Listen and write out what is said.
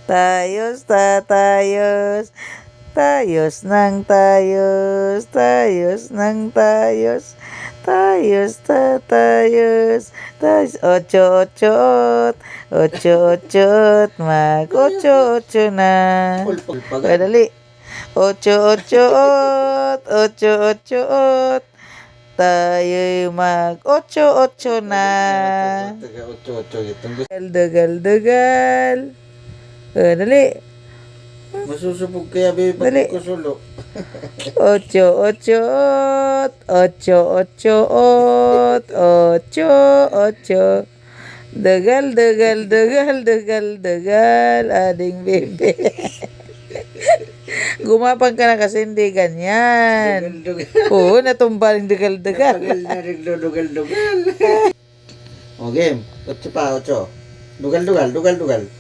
Tayos, tatayos. Tayos ng tayos. Tayos ng tayos. Tayos, tatayos. Tayos, ocho-ochot. Ocho-ochot. Mag-ocho-ocho na. Dali. Ocho-ochot. Ocho-ochot. Tayo'y mag-ocho-ocho na. Dugal-dugal. Dali. Masusubog kaya baby Dali. pag kusulo. Ocho-ochot. Ocho-ochot. Ocho-ocho. Dugal-dugal. Dugal-dugal. Ading bebe. Gumapang ka na kasi hindi ganyan. Dugal-dugal. Oo, natumba ng dugal-dugal. Tagal na rin dugal-dugal. O game. 8 pa, 8. Dugal-dugal. Dugal-dugal.